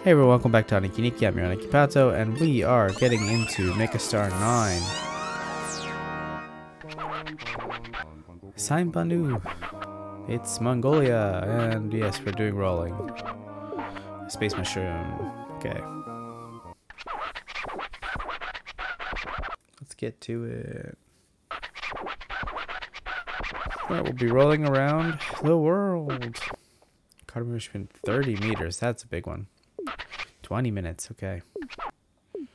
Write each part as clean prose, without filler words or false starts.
Hey everyone, welcome back to Aniki Nikki. I'm your Aniki Pato, and we are getting into Make a Star 9. Sign Banu. It's Mongolia, and yes, we're doing rolling. Space mushroom. Okay. Let's get to it. Alright, we'll be rolling around the world. Katamari spin 30 meters. That's a big one. 20 minutes. Okay. We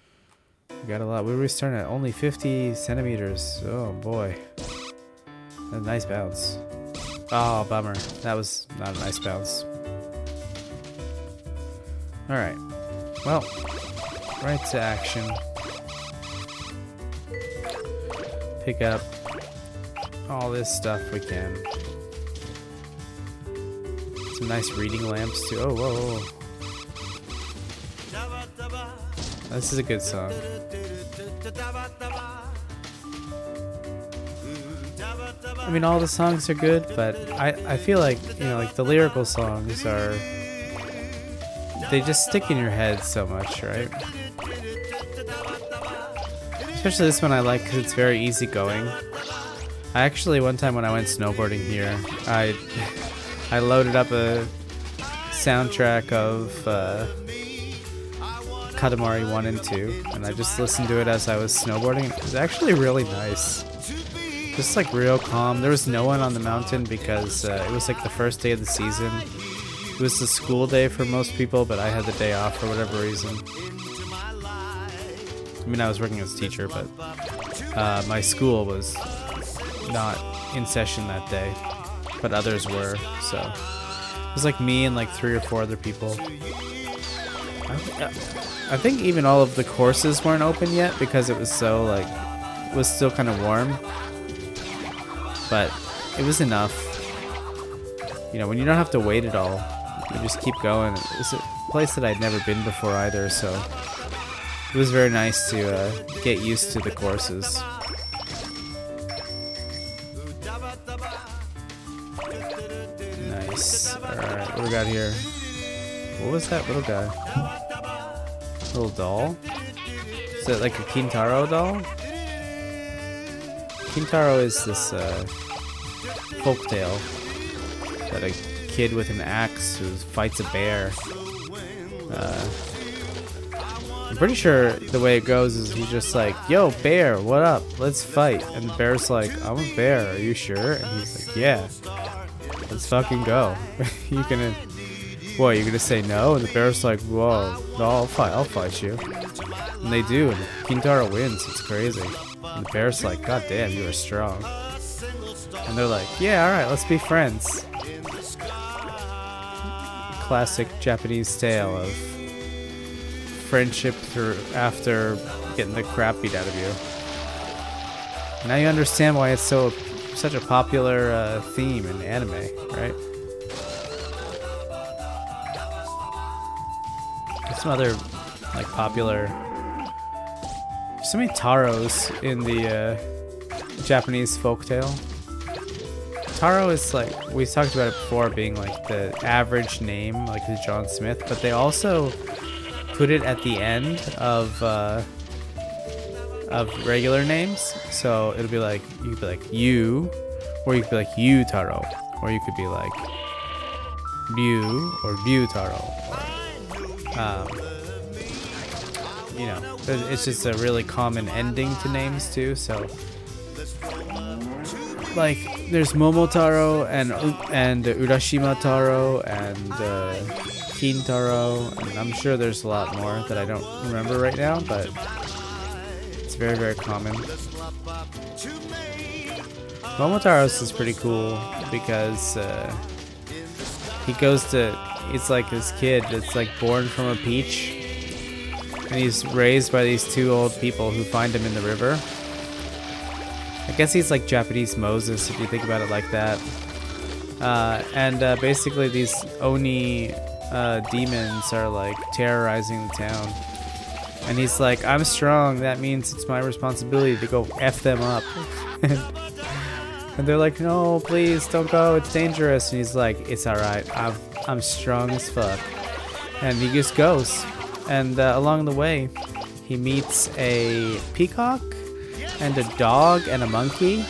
got a lot. We were starting at only 50 centimeters. Oh boy. That's a nice bounce. Oh, bummer. That was not a nice bounce. Alright. Well, right to action. Pick up all this stuff we can. Some nice reading lamps too. Oh, whoa, whoa. This is a good song. I mean, all the songs are good, but I feel like, you know, like the lyrical songs are, they just stick in your head so much, right? Especially this one I like because it's very easygoing. I actually, one time when I went snowboarding here, I loaded up a soundtrack of Katamari 1 and 2, and I just listened to it as I was snowboarding. It was actually really nice. Just like real calm. There was no one on the mountain because it was like the first day of the season. It was the school day for most people, but I had the day off for whatever reason. I mean, I was working as a teacher, but my school was not in session that day, but others were, so it was like me and like 3 or 4 other people. I think even all of the courses weren't open yet because it was so like, it was still kind of warm, but it was enough. You know, when you don't have to wait at all, you just keep going. It's a place that I'd never been before either, so it was very nice to get used to the courses. Nice. Alright, what do we got here? What was that little guy? Little doll? Is it like a Kintaro doll? Kintaro is this folktale that a kid with an axe who fights a bear. I'm pretty sure the way it goes is he's just like, "Yo, bear, what up? Let's fight." And the bear's like, "I'm a bear, are you sure?" And he's like, "Yeah, let's fucking go." You gonna... What, you're gonna say no? And the bear's like, "Whoa, no, I'll fight you." And they do, and Kintaro wins. It's crazy. And the bear's like, "God damn, you are strong." And they're like, "Yeah, alright, let's be friends." Classic Japanese tale of friendship through after getting the crap beat out of you. Now you understand why it's such a popular theme in anime, right? Some other like popular, so many taros in the Japanese folktale. Taro is like, we talked about it before, being like the average name, like the John Smith, but they also put it at the end of regular names. So it'll be like, you could be like you, or you could be like you Taro, or you could be like Ryu or Ryu Taro. You know, it's just a really common ending to names too. So, like, there's Momotaro and Urashima Taro and Kintaro, and I'm sure there's a lot more that I don't remember right now, but it's very, very common. Momotaro's is pretty cool because he goes to, it's like this kid that's like born from a peach, and he's raised by these 2 old people who find him in the river. I guess he's like Japanese Moses if you think about it like that. And basically these Oni demons are like terrorizing the town. And he's like, "I'm strong, that means it's my responsibility to go F them up." And they're like, "No, please don't go, it's dangerous." And he's like, "It's alright, I'm strong as fuck." And he just goes. And along the way, he meets a peacock and a dog and a monkey.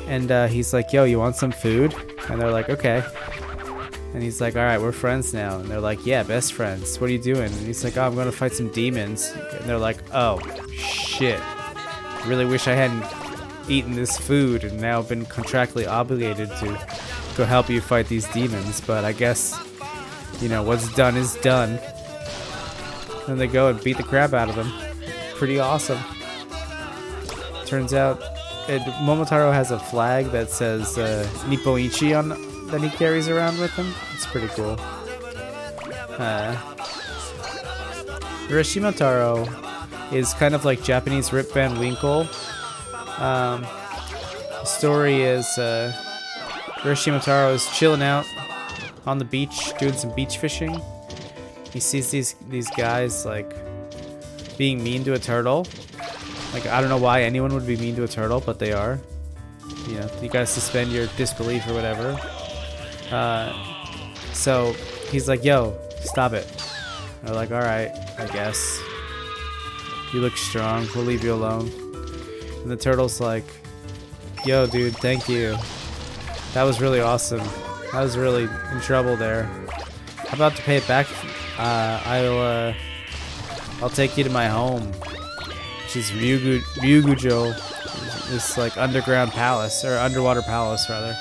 And he's like, yo, you want some food? And they're like, okay. And he's like, alright, we're friends now. And they're like, yeah, best friends. What are you doing? And he's like, oh, I'm going to fight some demons. And they're like, oh, shit. Really wish I hadn't eaten this food and now been contractually obligated to go help you fight these demons. But I guess, you know, what's done is done. And they go and beat the crap out of him. Pretty awesome. Turns out, Momotaro has a flag that says Nipponichi on that he carries around with him. It's pretty cool. Urashima is kind of like Japanese Rip Van Winkle. The story is Urashima is chilling out on the beach, doing some beach fishing. He sees these guys like being mean to a turtle. Like, I don't know why anyone would be mean to a turtle, but they are. You know, you gotta suspend your disbelief or whatever. So he's like, yo, stop it. And they're like, alright, I guess. You look strong, we'll leave you alone. And the turtle's like, yo, dude, thank you. That was really awesome. I was really in trouble there. How about to pay it back? I'll take you to my home, which is Ryugujo, this like underground palace, or underwater palace rather.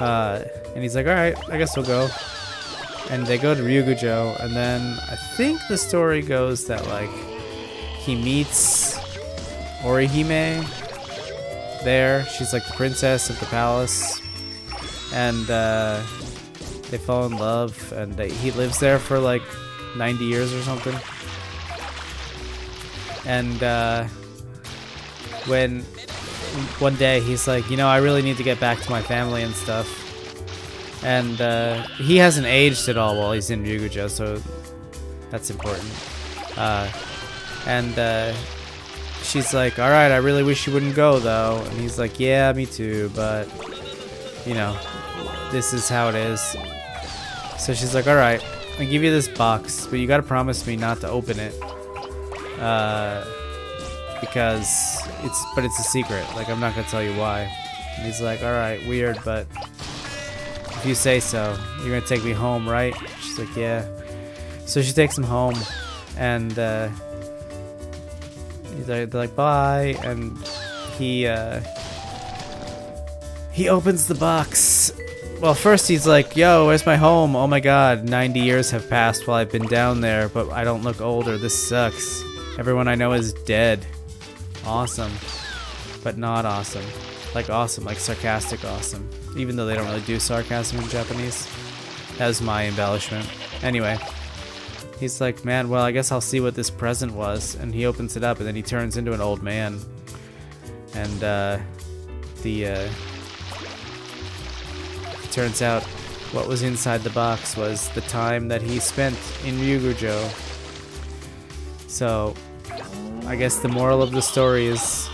And he's like, alright, I guess we'll go. And they go to Ryugujo, and then I think the story goes that like he meets Orihime there. She's like the princess of the palace, and they fall in love, and he lives there for like 90 years or something. And when one day he's like, you know, I really need to get back to my family and stuff. And he hasn't aged at all while he's in Ryugujo, so that's important. And she's like, alright, I really wish you wouldn't go though. And he's like, yeah, me too, but you know, this is how it is. So she's like, alright, I'll give you this box, but you gotta promise me not to open it. Because it's a secret. Like, I'm not gonna tell you why. And he's like, alright, weird, but if you say so, you're gonna take me home, right? She's like, yeah. So she takes him home, and they're like, bye, and he opens the box. Well, first he's like, yo, where's my home? Oh my god, 90 years have passed while I've been down there, but I don't look older. This sucks. Everyone I know is dead. Awesome. But not awesome. Like awesome, like sarcastic awesome. Even though they don't really do sarcasm in Japanese. That was my embellishment. Anyway. He's like, man, well, I guess I'll see what this present was. And he opens it up, and then he turns into an old man. And, turns out what was inside the box was the time that he spent in Ryugujo. So, I guess the moral of the story is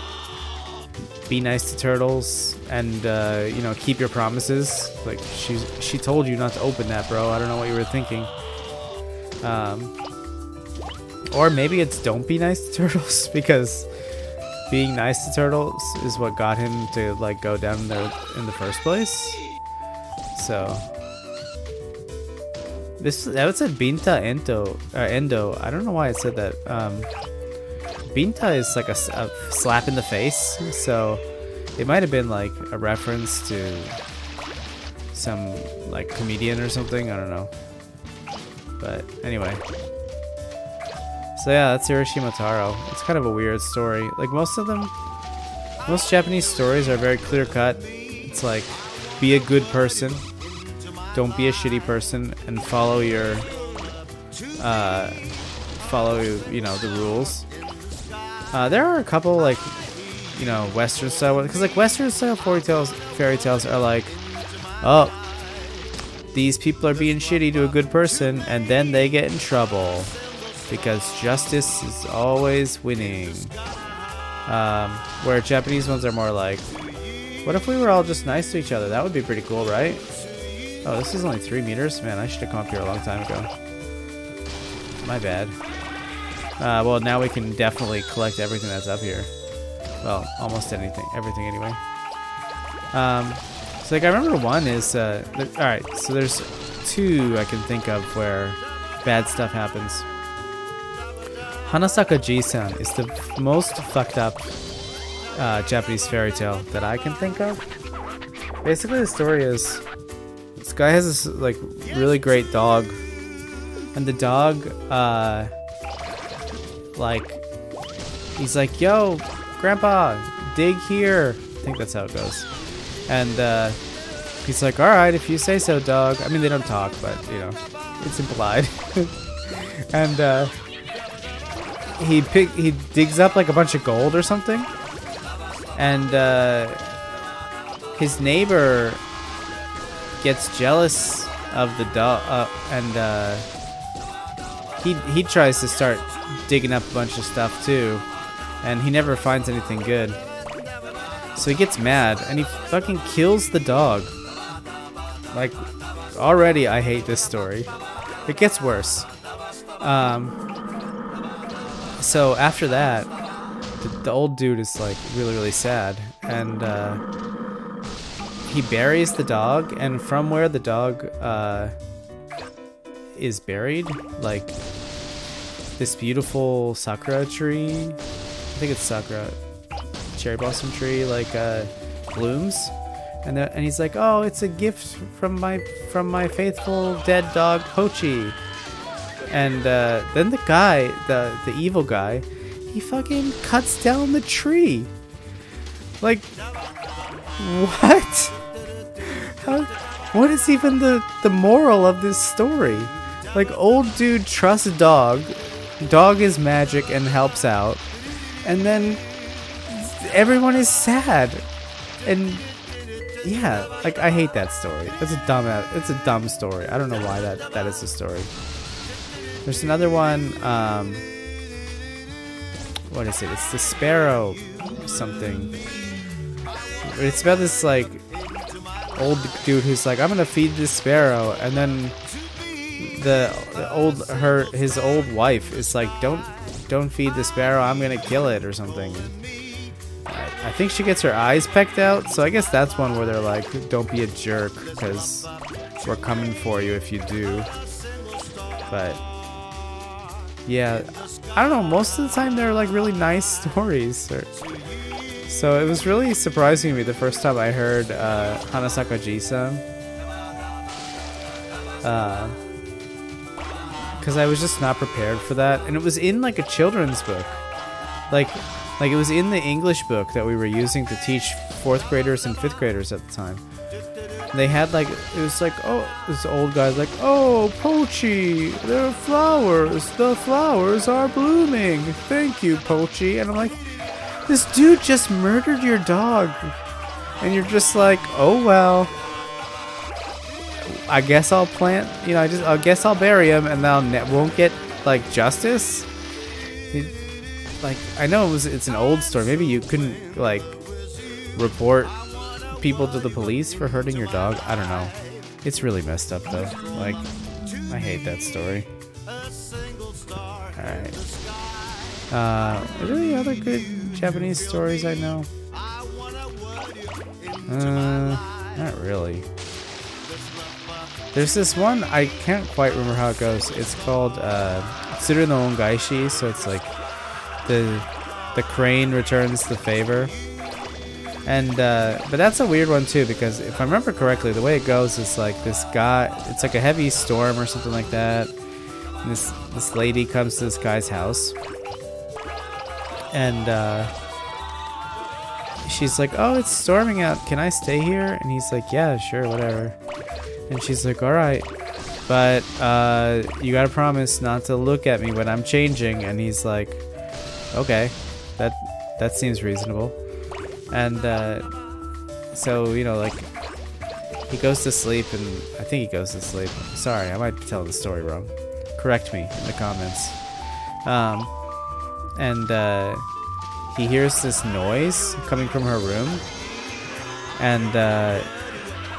be nice to turtles and, you know, keep your promises. Like, she told you not to open that, bro. I don't know what you were thinking. Or maybe it's don't be nice to turtles, because being nice to turtles is what got him to, like, go down there in the first place. So that would say Binta Endo. I don't know why it said that. Binta is like a slap in the face, so it might have been like a reference to some like comedian or something. I don't know. But anyway, so yeah, that's Urashima Taro. It's kind of a weird story. Like most Japanese stories are very clear cut. It's like, be a good person, don't be a shitty person, and follow your you know, the rules. There are a couple like, you know, Western style, because like Western style fairy tales are like, oh, these people are being shitty to a good person, and then they get in trouble because justice is always winning. Where Japanese ones are more like, what if we were all just nice to each other? That would be pretty cool, right? Oh, this is only 3 meters? Man, I should have come up here a long time ago. My bad. Well, now we can definitely collect everything that's up here. Well, almost anything. Everything anyway. So like I remember one is... Alright, so there's two I can think of where bad stuff happens. Hanasaka Ji-san is the most fucked up Japanese fairy tale that I can think of. Basically, the story is this guy has this like really great dog, and the dog, like, he's like, "Yo, Grandpa, dig here." I think that's how it goes. And he's like, "All right, if you say so, dog." I mean, they don't talk, but you know, it's implied. And he digs up like a bunch of gold or something, and his neighbor gets jealous of the dog, and he tries to start digging up a bunch of stuff too, and he never finds anything good. So he gets mad and he fucking kills the dog. Like, already I hate this story. It gets worse. So after that, the old dude is like really, really sad, and he buries the dog, and from where the dog is buried, like this beautiful sakura tree, I think it's sakura, cherry blossom tree, like blooms, and he's like, "Oh, it's a gift from my faithful dead dog Pochi." And then the guy, the evil guy, he fucking cuts down the tree. Like, what? What is even the moral of this story? Like, old dude trusts dog is magic and helps out, and then everyone is sad. And yeah, like, I hate that story. It's a dumb story. I don't know why that is the story. There's another one, what is it? It's the sparrow something. It's about this, like, old dude who's like, "I'm gonna feed this sparrow," and then his old wife is like, don't feed the sparrow, I'm gonna kill it," or something. I think she gets her eyes pecked out, so I guess that's one where they're like, "Don't be a jerk, because we're coming for you if you do." But yeah, I don't know, most of the time they're like really nice stories. So it was really surprising to me the first time I heard Hanasaka Ji-san. Because I was just not prepared for that. And it was in like a children's book. Like it was in the English book that we were using to teach 4th graders and 5th graders at the time. They had like, it was like, oh, this old guy's like, "Oh, Pochi, there are flowers. The flowers are blooming. Thank you, Pochi." And I'm like, this dude just murdered your dog. And you're just like, "Oh, well, I guess I'll plant, you know, I guess I'll bury him and then won't get like justice." Like, I know it's an old story. Maybe you couldn't like report people to the police for hurting your dog. I don't know. It's really messed up though. Like, I hate that story. Alright. Are there any other good Japanese stories I know? Not really. There's this one, I can't quite remember how it goes. It's called Tsuru no Ongaishi, so it's like the crane returns the favor. And but that's a weird one too, because if I remember correctly, the way it goes is like this guy, it's like a heavy storm or something like that, and this lady comes to this guy's house, and she's like, "Oh, it's storming out, can I stay here?" And he's like, "Yeah, sure, whatever." And she's like, "All right, but you gotta promise not to look at me when I'm changing." And he's like, "Okay, that seems reasonable." And so, you know, like, he goes to sleep, and I think he goes to sleep. Sorry, I might be telling the story wrong. Correct me in the comments. And he hears this noise coming from her room, and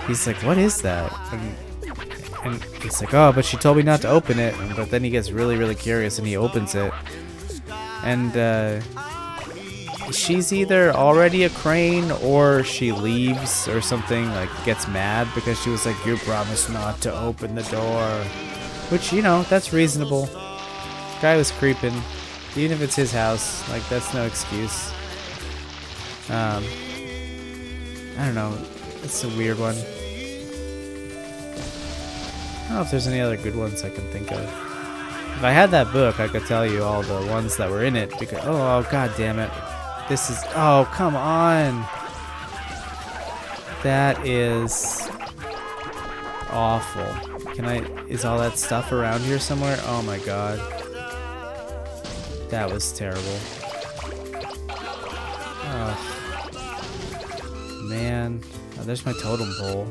he's like, "What is that?" And he's like, oh, but she told me not to open it. But then he gets really, really curious and he opens it. And she's either already a crane or she leaves or something, like gets mad because she was like, you promised not to open the door. Which, you know, that's reasonable. Guy was creeping. Even if it's his house, like, that's no excuse. I don't know. It's a weird one. I don't know if there's any other good ones I can think of. If I had that book, I could tell you all the ones that were in it. Because oh god damn it! This is come on! That is awful. Is all that stuff around here somewhere? Oh my god, that was terrible. Oh man, oh, there's my totem pole.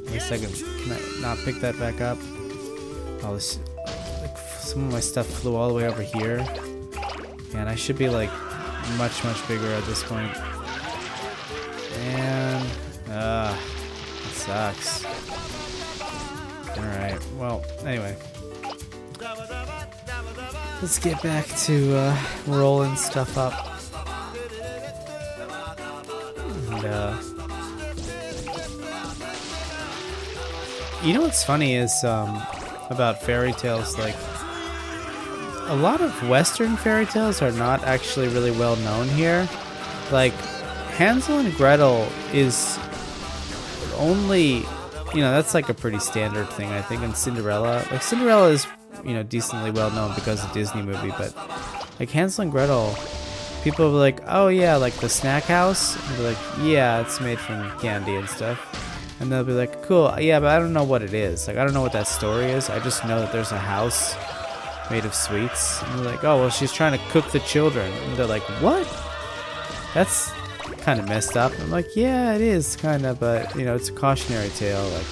Wait a second, can I not pick that back up? Oh, this, like, some of my stuff flew all the way over here. Man, I should be like much bigger at this point. And it sucks. Alright, well, anyway. Let's get back to rolling stuff up. And, you know what's funny is about fairy tales, like a lot of Western fairy tales are not actually really well known here. Like Hansel and Gretel is only, you know, that's like a pretty standard thing, I think. And Cinderella, like Cinderella is, you know, decently well known because of Disney movie, but like Hansel and Gretel, people will be like, oh yeah, like the snack house, and be like, yeah, it's made from candy and stuff. And they'll be like, cool, yeah, but I don't know what it is. Like, I don't know what that story is. I just know that there's a house made of sweets. And they're like, oh, well, she's trying to cook the children. And they're like, what? That's kind of messed up. I'm like, yeah, it is kind of, but, you know, it's a cautionary tale. Like,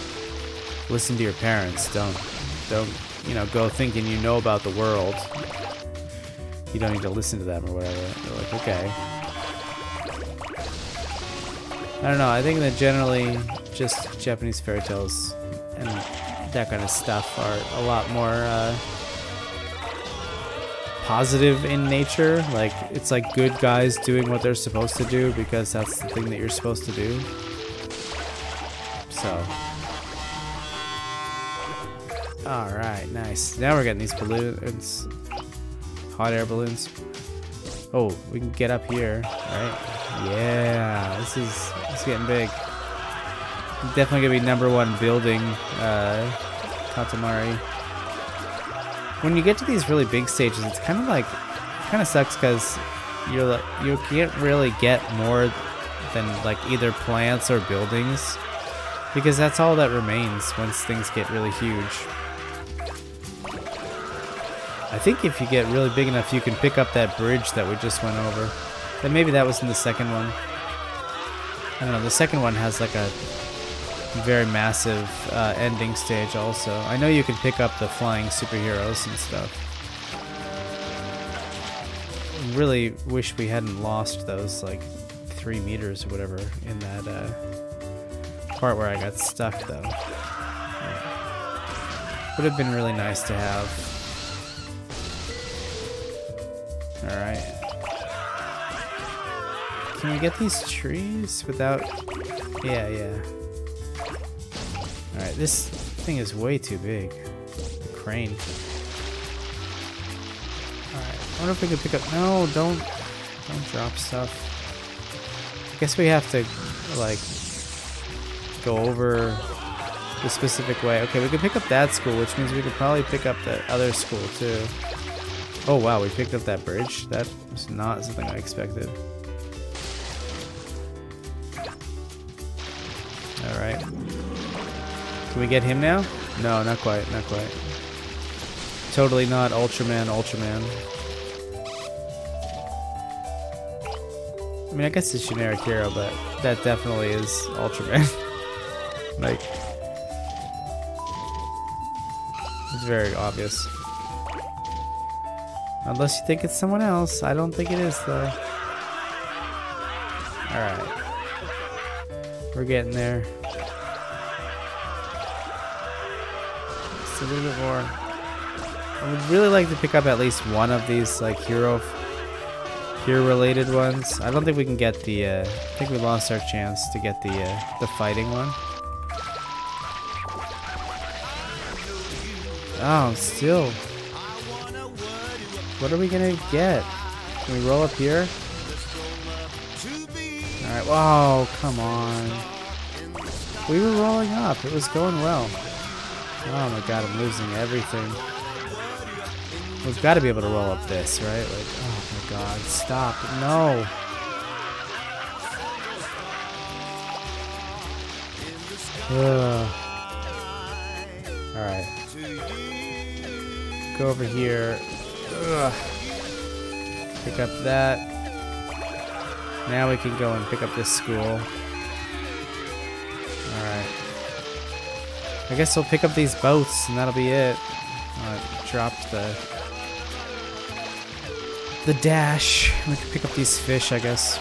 listen to your parents. Don't, you know, go thinking you know about the world. You don't need to listen to them or whatever. They're like, okay. I don't know, I think that generally just Japanese fairy tales and that kind of stuff are a lot more positive in nature. Like, it's like good guys doing what they're supposed to do because that's the thing that you're supposed to do. So. Alright, nice. Now we're getting these balloons. Hot air balloons. Oh, we can get up here, right? Yeah, this is getting big. Definitely gonna be #1 building Katamari. When you get to these really big stages, it's kind of sucks because you can't really get more than like either plants or buildings because that's all that remains once things get really huge. I think if you get really big enough, you can pick up that bridge that we just went over. Then maybe that was in the second one. I don't know, the second one has like a very massive ending stage also. I know you can pick up the flying superheroes and stuff. I really wish we hadn't lost those like 3 meters or whatever in that part where I got stuck though. Would have been really nice to have. Alright. Can we get these trees without... Yeah. Alright, this thing is way too big. The crane. Alright, I wonder if we can pick up... No, don't drop stuff. I guess we have to, like, go over the specific way. Okay, we can pick up that school, which means we could probably pick up the other school, too. Oh wow, we picked up that bridge. That was not something I expected. Alright. Can we get him now? No, not quite, not quite. Totally not Ultraman. I mean, I guess it's generic hero, but that definitely is Ultraman. Like, it's very obvious. Unless you think it's someone else. I don't think it is, though. Alright. We're getting there. Just a little bit more. I would really like to pick up at least one of these like hero related ones. I don't think we can get the I think we lost our chance to get the fighting one. Oh, still. What are we gonna get? Can we roll up here? Alright, whoa, come on. We were rolling up, it was going well. Oh my god, I'm losing everything. We've got to be able to roll up this, right? Like, oh my god, stop. No. Alright. Go over here. Ugh. Pick up that. Now we can go and pick up this school. Alright. I guess we'll pick up these boats and that'll be it. Dropped the dash. We can pick up these fish, I guess.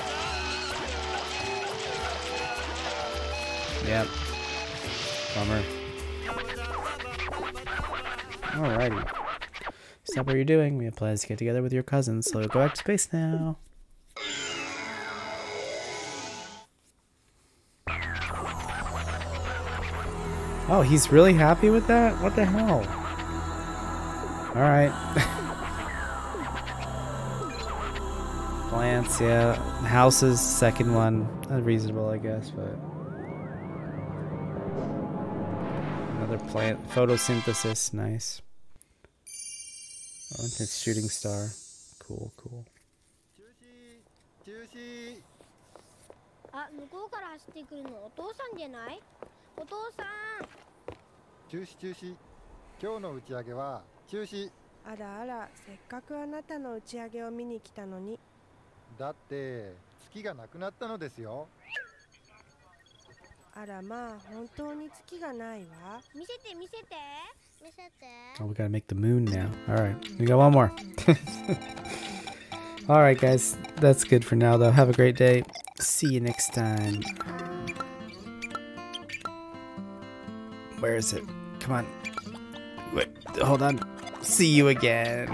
Yep. Bummer. Alrighty. Stop what you're doing. We have plans to get together with your cousins, so go back to space now. Oh, he's really happy with that? What the hell? Alright. Plants, yeah. Houses, second one. Reasonable, I guess, but... Another plant. Photosynthesis, nice. Oh, it's shooting star. Cool, cool. Oh, we gotta make the moon now. Alright, we got one more. Alright guys, that's good for now though. Have a great day. See you next time. Where is it? Come on. Wait, hold on. See you again.